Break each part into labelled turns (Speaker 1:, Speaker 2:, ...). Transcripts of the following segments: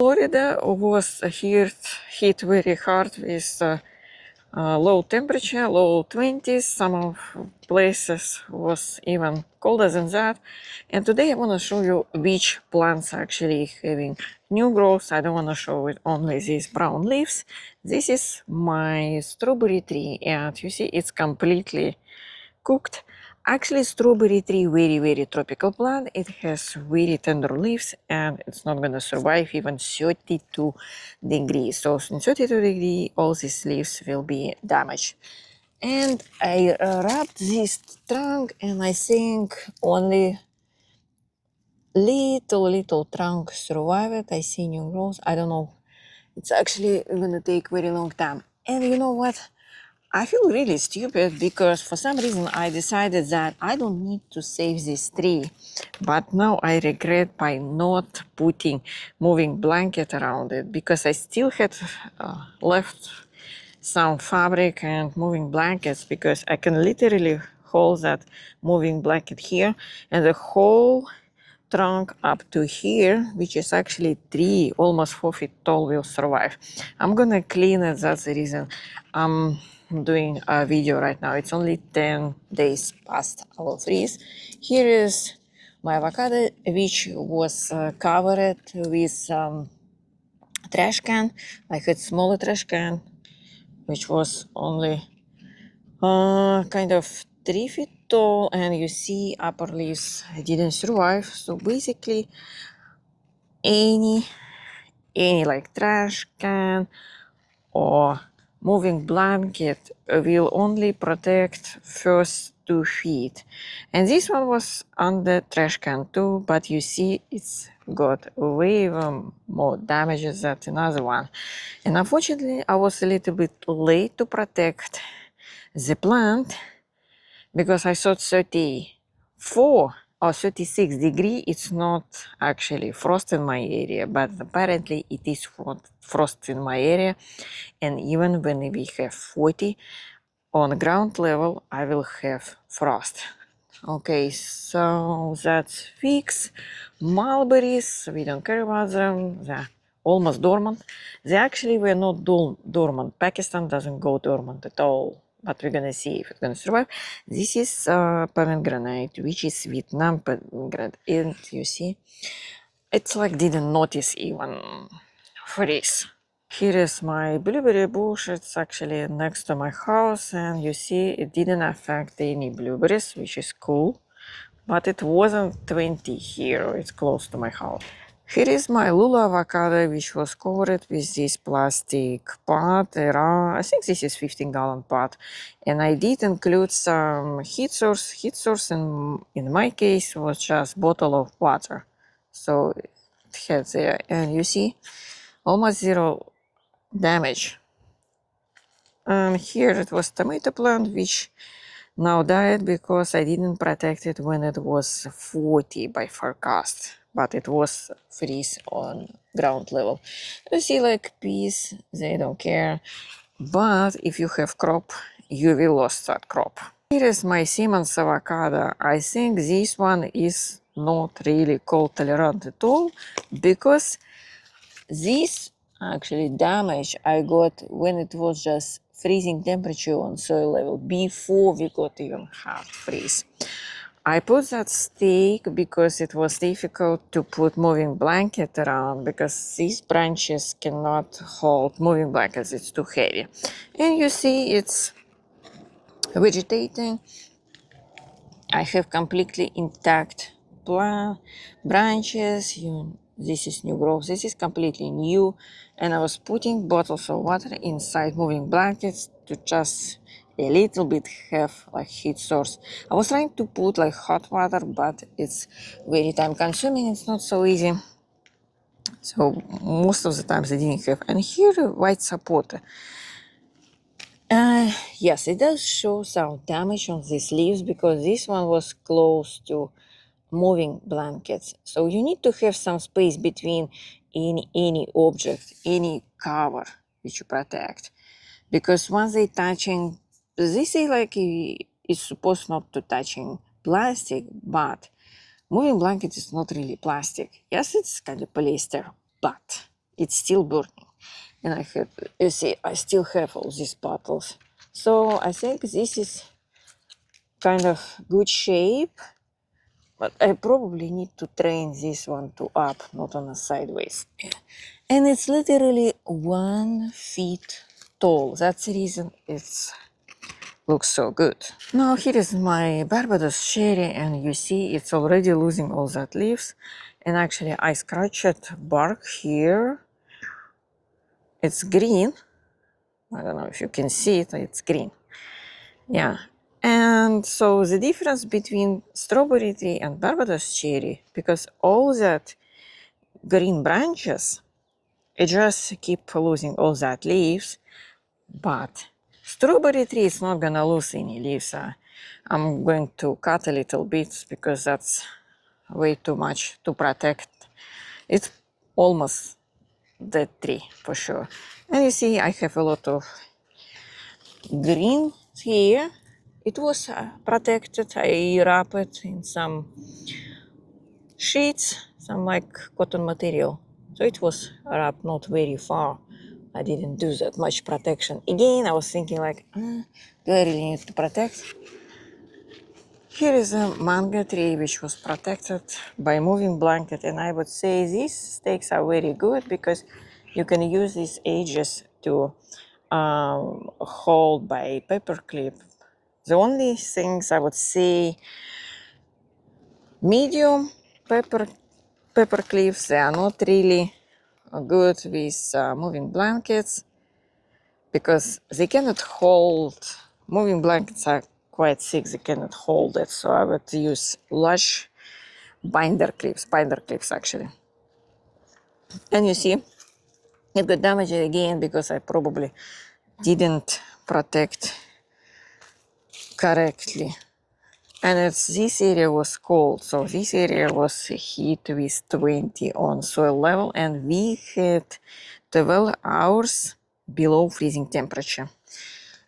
Speaker 1: Florida was hit very hard with low temperature, low 20s. Some of places was even colder than that. And today I want to show you which plants are actually having new growth. I don't want to show it only these brown leaves. This is my strawberry tree, and you see it's completely cooked. Actually, strawberry tree very tropical plant. It has very tender leaves and it's not going to survive even 32 degrees. So in 32 degrees, all these leaves will be damaged. And I wrapped this trunk, and I think only little trunk survived. I see new growth. I don't know. It's actually going to take very long time. And you know what? I feel really stupid because for some reason I decided that I don't need to save this tree. But now I regret by not putting moving blanket around it, because I still had left some fabric and moving blankets, because I can literally hold that moving blanket here, and the whole trunk up to here, which is actually tree almost 4 feet tall, will survive. I'm gonna clean it. That's the reason I'm doing a video right now. It's only 10 days past our freeze. Here is my avocado, which was covered with trash can. I had smaller trash can, which was only kind of 3 feet tall, and you see upper leaves didn't survive. So basically any like trash can or moving blanket will only protect first 2 feet. And this one was on the trash can too, but you see it's got way more damages than another one. And unfortunately I was a little bit late to protect the plant, because I thought 34 or 36 degree, it's not actually frost in my area, but apparently it is frost in my area. And even when we have 40 on ground level, I will have frost. Okay, so that's fixed. Mulberries, we don't care about them. They're almost dormant. They actually were not dormant. Pakistan doesn't go dormant at all, but we're gonna see if it's gonna survive. This is pomegranate, which is Vietnam pomegranate, and you see, it's like didn't notice even freeze. Here is my blueberry bush. It's actually next to my house, and you see it didn't affect any blueberries, which is cool. But it wasn't 20 here, it's close to my house. Here is my Lula avocado, which was covered with this plastic pot around, I think this is 15-gallon pot. And I did include some heat source. Heat source in my case was just bottle of water. So it had there, and you see almost zero damage. And here it was tomato plant, which now died because I didn't protect it when it was 40 by forecast, but it was freeze on ground level. You see, like peas, they don't care, but if you have crop, you will lose that crop. Here is my Siemens avocado. I think this one is not really cold tolerant at all, because this actually damage I got when it was just freezing temperature on soil level, before we got even hard freeze. I put that stake because it was difficult to put moving blanket around, because these branches cannot hold moving blankets, it's too heavy. And you see it's vegetating. I have completely intact branches. This is new growth. This is completely new. And I was putting bottles of water inside moving blankets to just a little bit have like heat source. I was trying to put like hot water, but it's very time consuming. It's not so easy. So most of the times I didn't have. And here white sapota. Yes, it does show some damage on these leaves, because this one was close to moving blankets. So you need to have some space between any object, any cover which you protect. Because once they touching, they say like it's supposed not to touching plastic, but moving blanket is not really plastic. Yes, it's kind of polyester, but it's still burning. And I have, you see, I still have all these bottles. So I think this is kind of good shape, but I probably need to train this one to up, not on a sideways. And it's literally 1 feet tall. That's the reason it's looks so good. Now here is my Barbados cherry, and you see it's already losing all that leaves. And actually I scratched bark here. It's green. I don't know if you can see it, it's green. Yeah. And so the difference between strawberry tree and Barbados cherry, because all that green branches, it just keep losing all that leaves, but strawberry tree is not gonna lose any leaves. I'm going to cut a little bit because that's way too much to protect. It's almost dead tree for sure. And you see I have a lot of green here. It was protected. I wrap it in some sheets, some like cotton material. So it was wrapped not very far. I didn't do that much protection. Again, I was thinking like, do I really need to protect? Here is a mango tree which was protected by moving blanket, and I would say these stakes are very good because you can use these edges to hold by paper clip. The only things I would say, medium paper clips, they are not really good with moving blankets because they cannot hold. Moving blankets are quite thick, they cannot hold it. So I would use large binder clips actually. And you see, it got damaged again because I probably didn't protect correctly. And this area was cold, so this area was heat with 20 on soil level, and we had 12 hours below freezing temperature.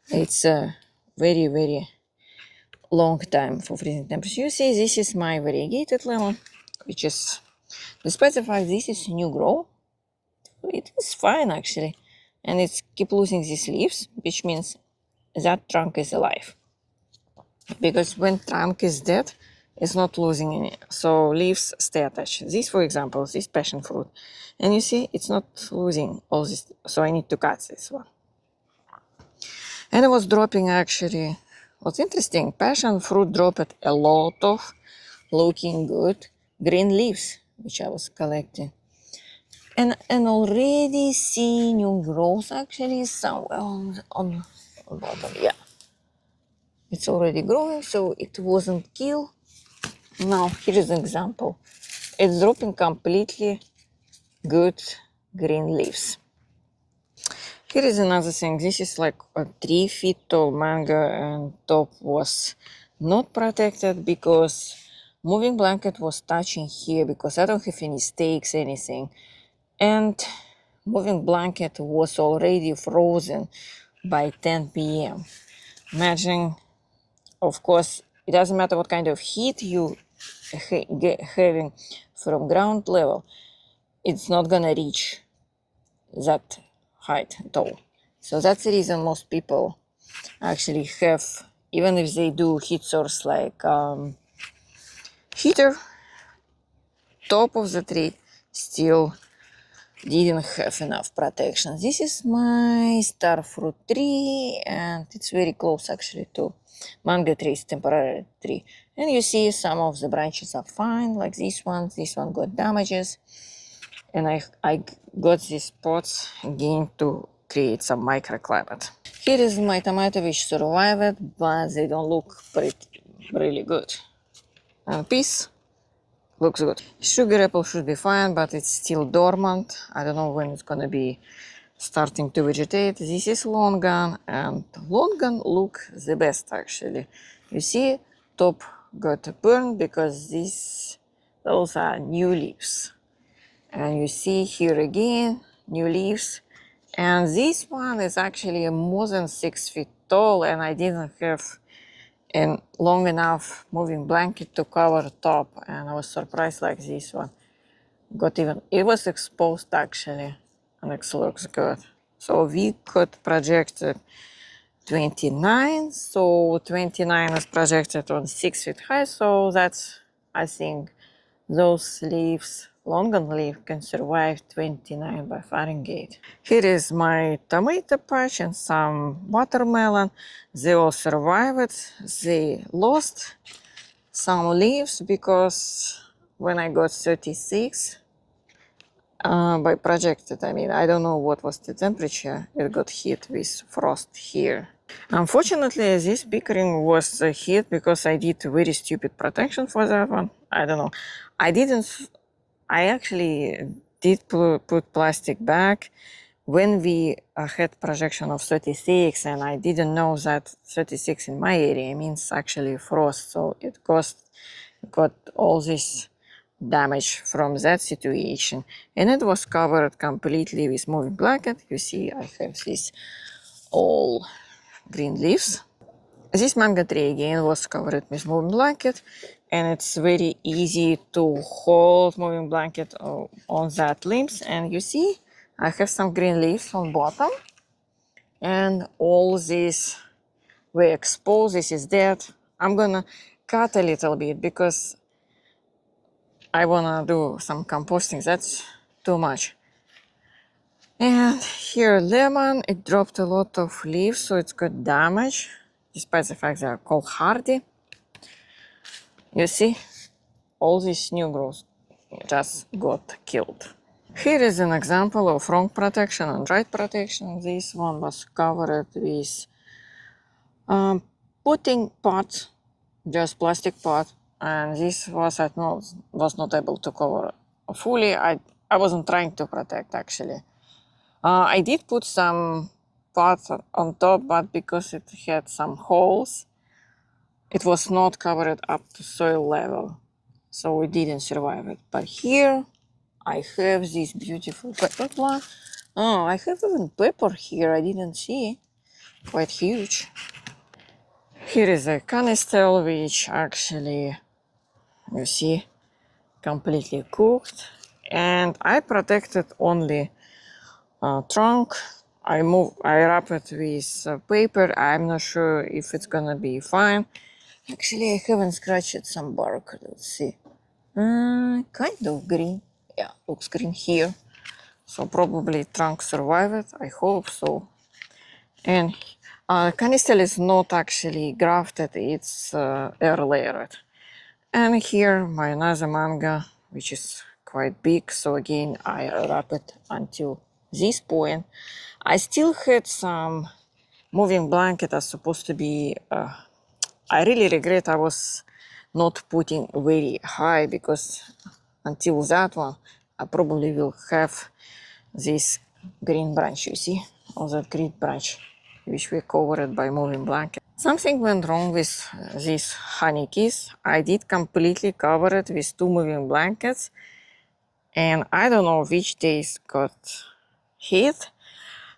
Speaker 1: It's a very, very long time for freezing temperature. You see, this is my variegated lemon, which is, despite the fact this is new grow, it is fine actually. And it's keep losing these leaves, which means that trunk is alive. Because when trunk is dead, it's not losing any. So leaves stay attached. This, for example, this passion fruit. And you see, it's not losing all this. So I need to cut this one. And I was dropping actually, what's interesting, passion fruit dropped a lot of looking good green leaves, which I was collecting. And already see new growth actually somewhere on bottom, yeah. It's already growing, so it wasn't killed. Now, here is an example. It's dropping completely good green leaves. Here is another thing. This is like a 3 feet tall mango, and top was not protected because moving blanket was touching here because I don't have any stakes, anything. And moving blanket was already frozen by 10 p.m. Imagine, of course, it doesn't matter what kind of heat you having from ground level, it's not gonna reach that height at all. So that's the reason most people actually have, even if they do heat source like heater, top of the tree still didn't have enough protection. This is my star fruit tree, and it's very close actually to mango trees, temporary tree. And you see some of the branches are fine, like this one got damages. And I got these pots again to create some microclimate. Here is my tomato which survived, but they don't look really good. And peas looks good. Sugar apple should be fine, but it's still dormant. I don't know when it's gonna be starting to vegetate. This is longan, and longan look the best actually. You see, top got burned because those are new leaves. And you see here again, new leaves. And this one is actually more than 6 feet tall, and I didn't have a long enough moving blanket to cover top, and I was surprised like this one got even, it was exposed actually. and it looks good. So we could project 29, so 29 is projected on 6 feet high, so that's, I think, those leaves, longan leaf, can survive 29 by Fahrenheit. Here is my tomato patch and some watermelon. They all survived. They lost some leaves because when I got 36, by projected, I mean, I don't know what was the temperature. It got hit with frost here. Unfortunately, this pickering was hit because I did very stupid protection for that one. I don't know. I actually did put plastic back when we had projection of 36, and I didn't know that 36 in my area means actually frost. So it got all this damage from that situation, and it was covered completely with moving blanket. You see, I have these all green leaves. This mango tree again was covered with moving blanket, and it's very easy to hold moving blanket on that limbs. And you see, I have some green leaves on bottom, and all this were exposed. This is dead. I'm gonna cut a little bit because I wanna do some composting. That's too much. And here lemon, it dropped a lot of leaves, so it's got damage, despite the fact they are cold hardy. You see, all these new growths just got killed. Here is an example of wrong protection and right protection. This one was covered with putting pot, just plastic pot, and this was not able to cover fully. I wasn't trying to protect actually. I did put some pot on top, but because it had some holes, it was not covered up to soil level, so it didn't survive it. But here I have this beautiful pepper plant. Oh, I have even pepper here, I didn't see. Quite huge. Here is a canistel, which actually, you see, completely cooked. And I protected only trunk. I wrap it with paper. I'm not sure if it's gonna be fine. Actually, I haven't scratched some bark. Let's see. Kind of green. Yeah, looks green here. So probably trunk survived. I hope so. And canistel is not actually grafted. It's air layered. And here my another manga, which is quite big. So again, I wrap it until this point. I still had some moving blanket that's supposed to be, I really regret I was not putting very high, because until that one, I probably will have this green branch, you see, or that green branch, which we covered by moving blanket. Something went wrong with these honeykeys. I did completely cover it with 2 moving blankets, and I don't know which days got hit,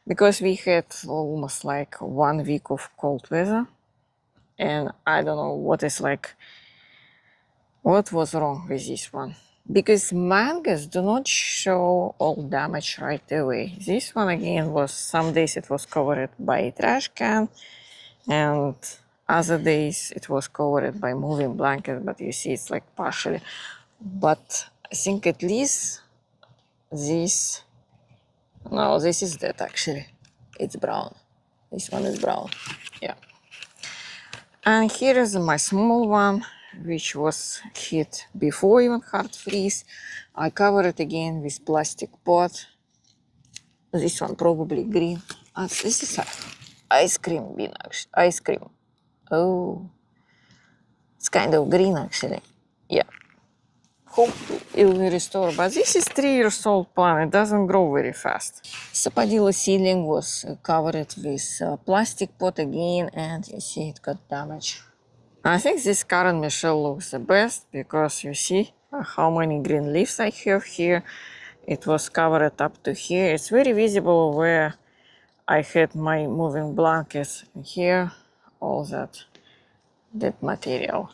Speaker 1: because we had almost like 1 week of cold weather, and I don't know what was wrong with this one. Because mangoes do not show all damage right away. This one again was, some days it was covered by a trash can, and other days it was covered by moving blanket, but you see it's like partially. But I think at least this, no, this is dead actually. It's brown. This one is brown, yeah. And here is my small one, which was hit before even hard freeze. I cover it again with plastic pot. This one probably green. This is ice cream bean actually. Ice cream. Oh, it's kind of green actually. Yeah. Hope it will restore. But this is 3 years old plant. It doesn't grow very fast. Sapadilla seedling was covered with plastic pot again, and you see it got damaged. I think this current Michelle looks the best, because you see how many green leaves I have here. It was covered up to here. It's very visible where I had my moving blankets. Here, all that material.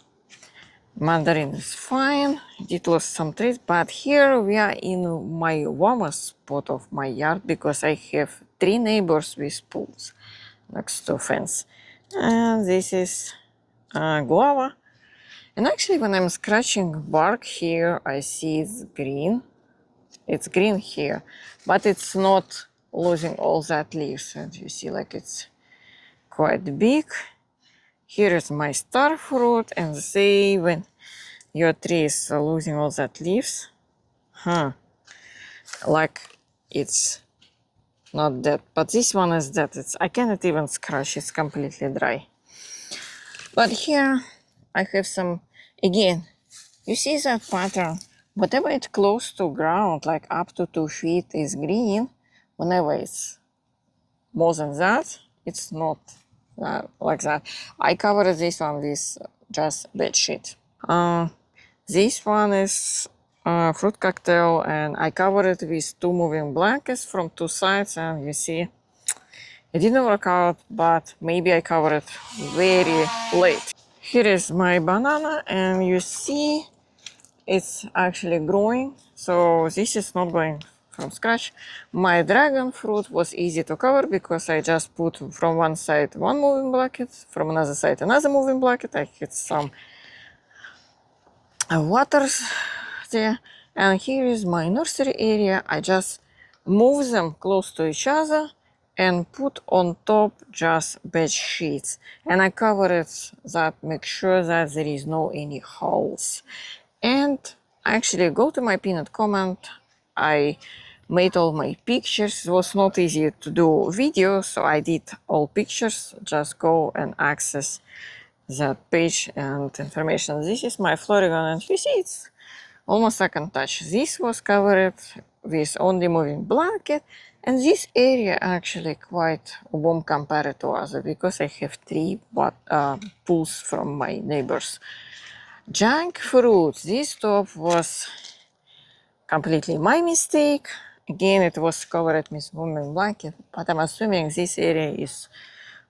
Speaker 1: Mandarin is fine. It lost some trees, but here we are in my warmest spot of my yard because I have 3 neighbors with pools next to fence. And this is guava. And actually when I'm scratching bark here, I see it's green. It's green here, but it's not losing all that leaves. And you see like it's quite big. Here is my star fruit, and say when your tree is losing all that leaves, like it's not dead, but this one is dead. I cannot even scratch, it's completely dry. But here I have some, again, you see that pattern, whatever it's close to ground, like up to 2 feet is green. Whenever it's more than that, it's not like that. I covered this one with just bed sheet. This one is fruit cocktail, and I covered it with 2 moving blankets from 2 sides, and you see it didn't work out, but maybe I covered it very late. Here is my banana, and you see it's actually growing, so this is not going from scratch. My dragon fruit was easy to cover because I just put from one side 1 moving blanket, from another side another moving blanket. I had some waters there, and here is my nursery area. I just move them close to each other and put on top just bed sheets, and I cover it that make sure that there is no any holes. And actually go to my pinned comment. I made all my pictures. It was not easy to do video, so I did all pictures. Just go and access that page and information. This is my Florigon, and you see it's almost second touch. This was covered with only moving blanket, and this area actually quite warm compared to other because I have 3 pools from my neighbors. Jackfruit, this top was completely my mistake. Again, it was covered with moving blanket, but I'm assuming this area is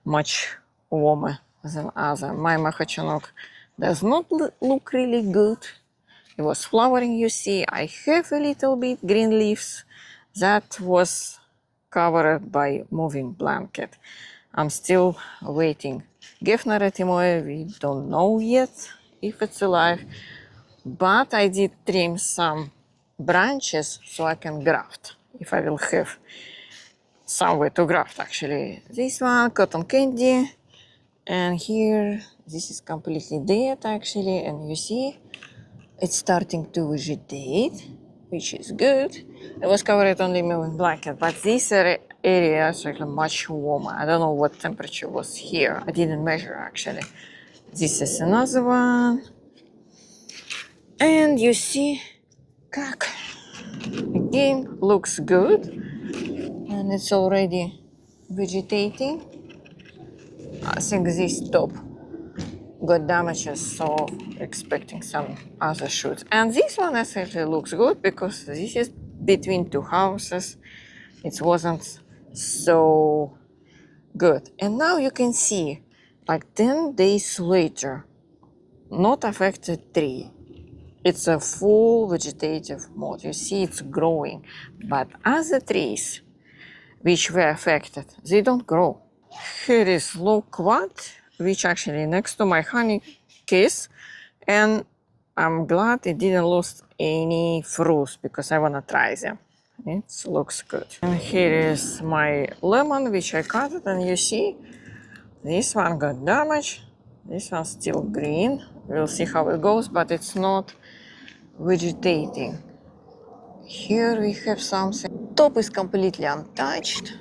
Speaker 1: much warmer than other. My machachanok does not look really good. It was flowering, you see. I have a little bit green leaves that was covered by moving blanket. I'm still waiting. Gefner etimoe, we don't know yet if it's alive, but I did trim some branches so I can graft, if I will have somewhere to graft actually. This one, cotton candy, and here, this is completely dead actually, and you see, it's starting to vegetate, which is good. It was covered only moving blanket, but this area is actually much warmer. I don't know what temperature was here. I didn't measure actually. This is another one. And you see, как again looks good, and it's already vegetating. I think this top got damages, so expecting some other shoots. And this one actually looks good because this is between 2 houses. It wasn't so good. And now you can see, like 10 days later, not affected tree. It's a full vegetative mode. You see it's growing. But other trees which were affected, they don't grow. Here is loquat, which actually next to my honey case, and I'm glad it didn't lose any fruits because I wanna try them. It looks good. And here is my lemon, which I cut it, and you see this one got damaged. This one's still green. We'll see how it goes, but it's not vegetating. Here we have something. Top is completely untouched.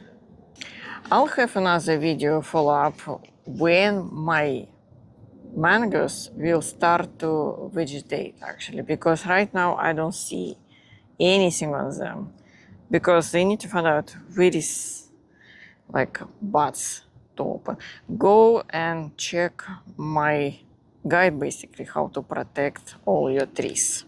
Speaker 1: I'll have another video follow-up when my mangoes will start to vegetate actually, because right now I don't see anything on them because they need to find out where is like buds to open. Go and check my guide basically how to protect all your trees.